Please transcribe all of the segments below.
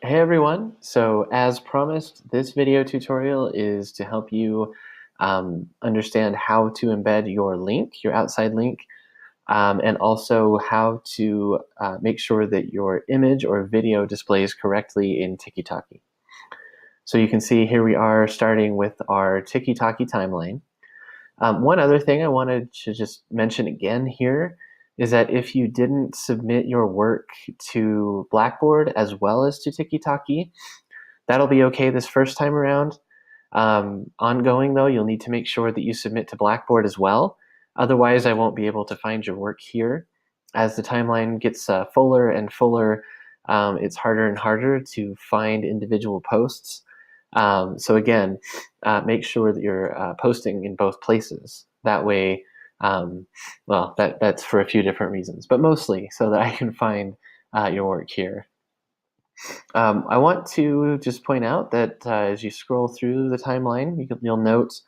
Hey everyone, so as promised, this video tutorial is to help you understand how to embed your link, your outside link, and also how to make sure that your image or video displays correctly in Tiki-Taki. So you can see here we are starting with our Tiki-Taki timeline. One other thing I wanted to just mention again here is that if you didn't submit your work to Blackboard as well as to Tiki-Taki, that'll be okay this first time around. Ongoing though, you'll need to make sure that you submit to Blackboard as well. Otherwise, I won't be able to find your work here. As the timeline gets fuller and fuller, it's harder and harder to find individual posts. So again, make sure that you're posting in both places. That way, well, that's for a few different reasons, but mostly so that I can find your work here. I want to just point out that as you scroll through the timeline, you'll note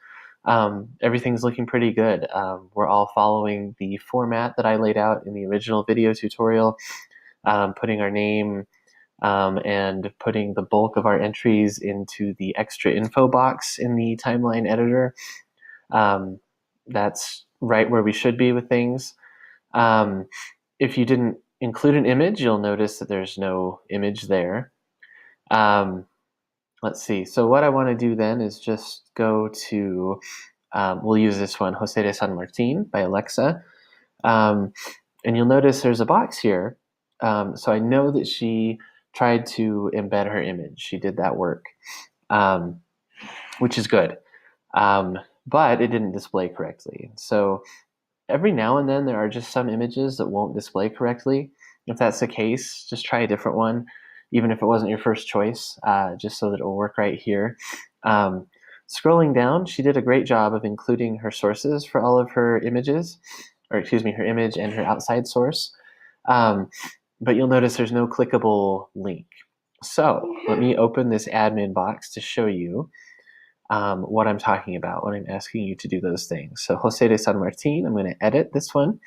everything's looking pretty good. We're all following the format that I laid out in the original video tutorial, putting our name and putting the bulk of our entries into the extra info box in the timeline editor. That's right where we should be with things. If you didn't include an image, you'll notice that there's no image there. Let's see. So what I want to do then is just go to, we'll use this one, José de San Martín by Alexa. And you'll notice there's a box here. So I know that she tried to embed her image. She did that work, which is good. But it didn't display correctly. So every now and then there are just some images that won't display correctly. If that's the case, just try a different one, even if it wasn't your first choice, just so that it will work right here. Scrolling down, she did a great job of including her sources for all of her images, or excuse me, her image and her outside source. But you'll notice there's no clickable link. So let me open this admin box to show you what I'm talking about when I'm asking you to do those things. So José de San Martín, I'm going to edit this one,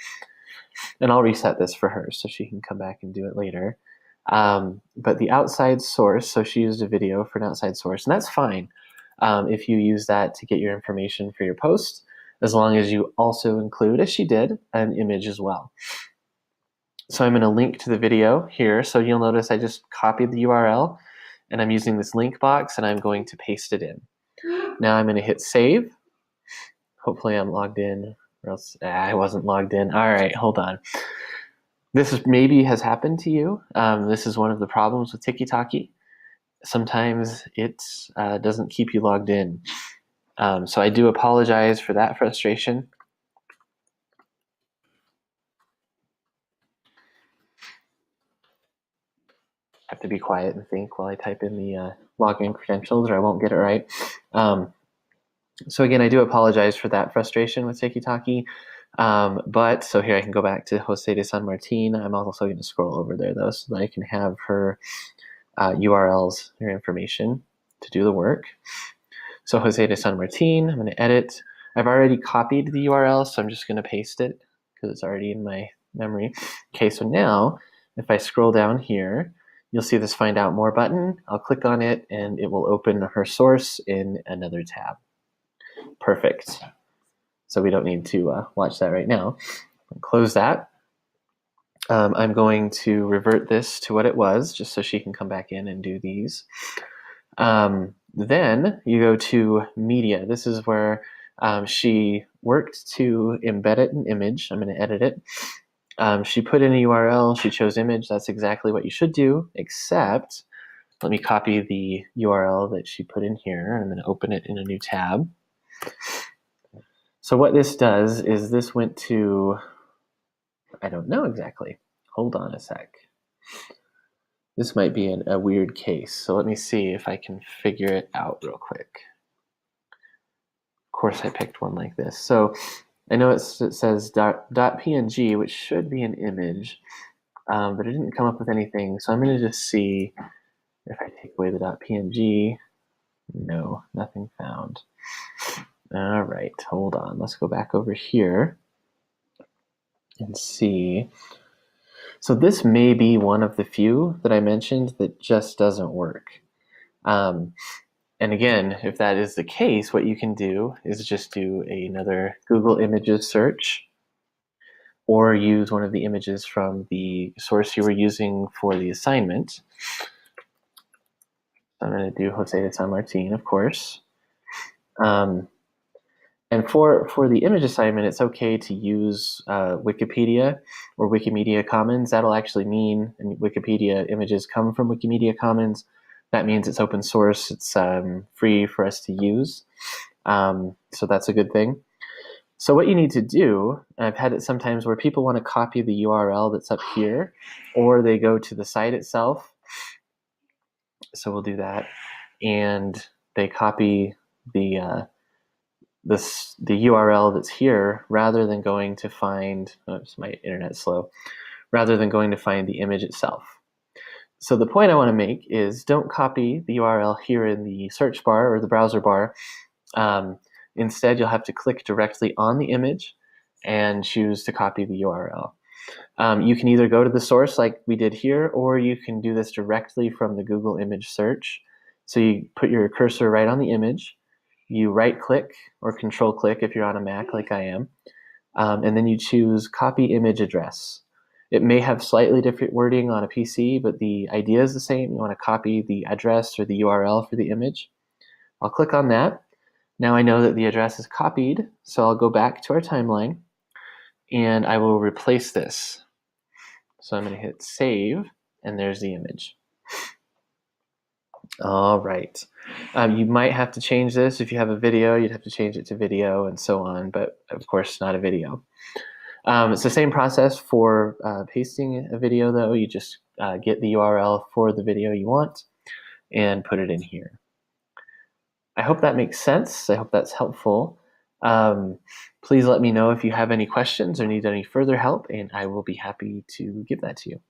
and I'll reset this for her so she can come back and do it later. But the outside source, so she used a video for an outside source, and that's fine if you use that to get your information for your post, as long as you also include, as she did, an image as well. So I'm going to link to the video here. So you'll notice I just copied the URL, and I'm using this link box, and I'm going to paste it in. Now I'm going to hit save. Hopefully I'm logged in, or else I wasn't logged in. All right, hold on. This maybe has happened to you. This is one of the problems with Tiki-Taki. Sometimes it doesn't keep you logged in. So I do apologize for that frustration. I have to be quiet and think while I type in the login credentials, or I won't get it right. So again, I do apologize for that frustration with Tiki-Taki. But so here I can go back to José de San Martín. I'm also going to scroll over there though, so that I can have her URLs, her information to do the work. So José de San Martín, I'm going to edit. I've already copied the URL, so I'm just going to paste it because it's already in my memory. Okay, so now if I scroll down here, you'll see this Find Out More button. I'll click on it and it will open her source in another tab. Perfect. So we don't need to watch that right now. Close that. I'm going to revert this to what it was, just so she can come back in and do these. Then you go to media. This is where she worked to embed it in image. I'm going to edit it. She put in a URL. She chose image. That's exactly what you should do, except let me copy the URL that she put in here. I'm going to open it in a new tab. So what this does is this went to, I don't know exactly. Hold on a sec. This might be a weird case. So let me see if I can figure it out real quick. Of course I picked one like this. So I know it says .png, which should be an image, but it didn't come up with anything. So I'm going to just see if I take away the .png. No, nothing found. All right, hold on. Let's go back over here and see. So this may be one of the few that I mentioned that just doesn't work. Um, and again, if that is the case, what you can do is just do another Google Images search, or use one of the images from the source you were using for the assignment. I'm going to do Jose de San Martin, of course. And for the image assignment, it's okay to use Wikipedia or Wikimedia Commons. That'll actually mean, and Wikipedia images come from Wikimedia Commons. That means it's open source. It's free for us to use. So that's a good thing. So what you need to do, and I've had it sometimes where people want to copy the URL that's up here, or they go to the site itself. So we'll do that. And they copy the URL that's here rather than going to find, oops, my internet's slow, rather than going to find the image itself. So the point I want to make is don't copy the URL here in the search bar or the browser bar. Instead, you'll have to click directly on the image and choose to copy the URL. You can either go to the source like we did here, or you can do this directly from the Google image search. So you put your cursor right on the image, you right click or control click if you're on a Mac like I am, and then you choose copy image address. It may have slightly different wording on a PC, but the idea is the same. You want to copy the address or the URL for the image. I'll click on that. Now I know that the address is copied, so I'll go back to our timeline and I will replace this. So I'm going to hit save, and there's the image. All right. You might have to change this. If you have a video, you'd have to change it to video and so on, but of course not a video. It's the same process for pasting a video though. You just get the URL for the video you want and put it in here. I hope that makes sense. I hope that's helpful. Please let me know if you have any questions or need any further help, and I will be happy to give that to you.